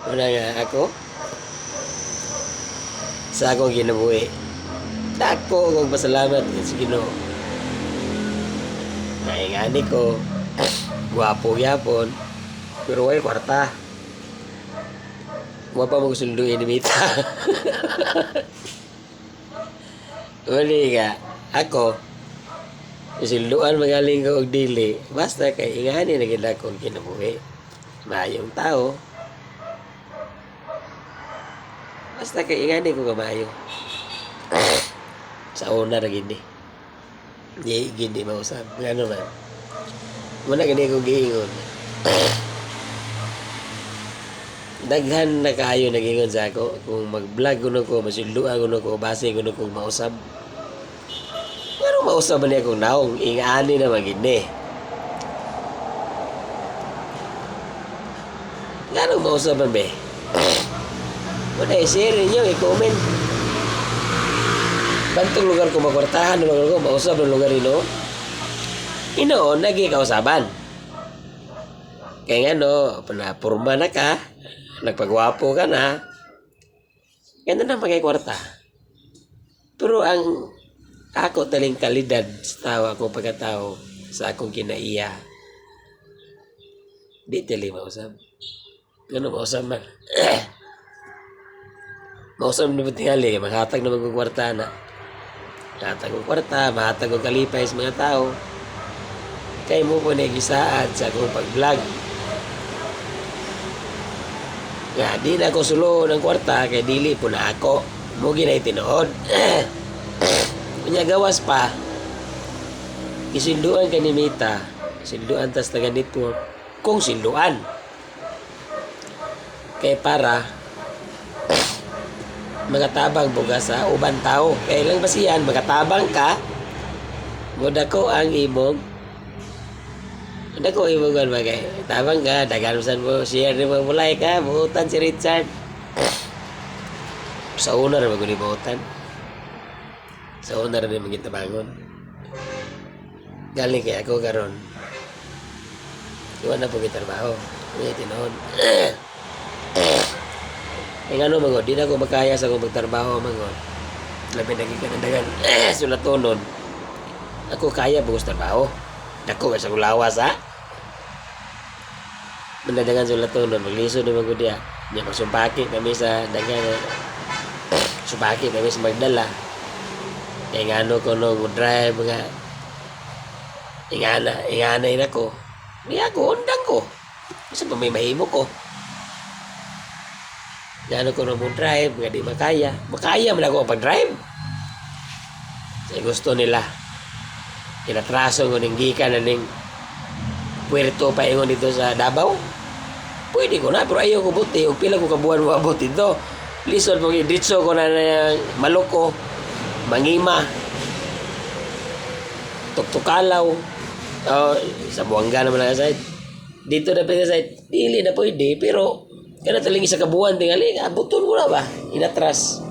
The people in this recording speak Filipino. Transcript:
Una nga ako, sa akong ginabuhi. Dako kong pasalamat sa Ginoo. Naingani ko, gwapo gyapon, pero way kwarta. Wa pa magsunduin ni Mita. Uli nga, ako, isilduan magaling ko og dili, basta kay ingani na gid akong kinabuhi. Maayong tao. Basta kay ingani ko kamayo. Sa una na gini. Di gini mausap. Ngano man. Muna gani kong giingon. Daghan na kayo nagingon sa ako. Kung mag-vlog ko ko, masulduan ko, base ko kung mausap. Pero mausap man niya kung naong. Ingani na magini. Ngano mausap man be? Muna i-share ninyo, i-comment. Bantong lugar ko magkwartahan, lugar ko mausap ng lugar ino. Inoon, nagikausaban. Kaya nga no, panapurma na ka, nagpagwapo ka na, ganda na magkikwarta. Pero ang ako taling kalidad sa tao, ako pagkatao, sa akong kinaiya, di tali mausap. Gano'n mausap man. Mausap na tingali, maghatag na magkukwarta na. Mahatag ko kwarta, mahatag ko kalipay sa mga tao. Kaya mo po nagisaad sa akong pag-vlog. Nga, di na ako sulo ng kwarta, kaya dili po na ako. Mugi na itinood. Kanya gawas pa, isinduan ka ni Mita, sinduan tas taga network, kung sinduan. Kaya para, magatabang buga sa uban tao. Kaya lang ba siyan, magatabang ka, muda ko ang imong, muda ko imong bagay. Tabang ka, daganusan mo, share ni mo mulay ka, buutan si Richard. Sa una rin mag-uni buutan. Sa una rin maging tabangon. Galing kaya ako karon. Iwan na po kitrabaho. May tinoon. Eh nga no mangod, di na ako makaya sa akong magtrabaho mangod. Labi nagkikanandagan sulatonon. Ako kaya bukas trabaho. Dako ka sa kulawas ha. Mandadangan sulatonon, magliso na mangod dia. Niya magsumpaki kami sa dagan. Sumpaki kami sa Magdala. Kaya nga no ko no drive mga ingana ina ko. Niya ako, undang ko. Kasi pa may mahimo ko. Gano'n ko na mo drive, nga di makaya. Makaya man ako ang pag-drive. Kasi gusto nila. Kinatraso ko ng gikan na ng puerto pa ingon dito sa Davao. Pwede ko na, pero ayaw ko buti. O pila ko kabuhan mo abot dito. Lison po, ditso ko na ng Maloko, Mangima, Tuktukalaw, sa Buanga naman na side. Dito na pwede side, dili na pwede, pero kaya talingi sa kabuhan tingali, abuton ko na ba? Inatras.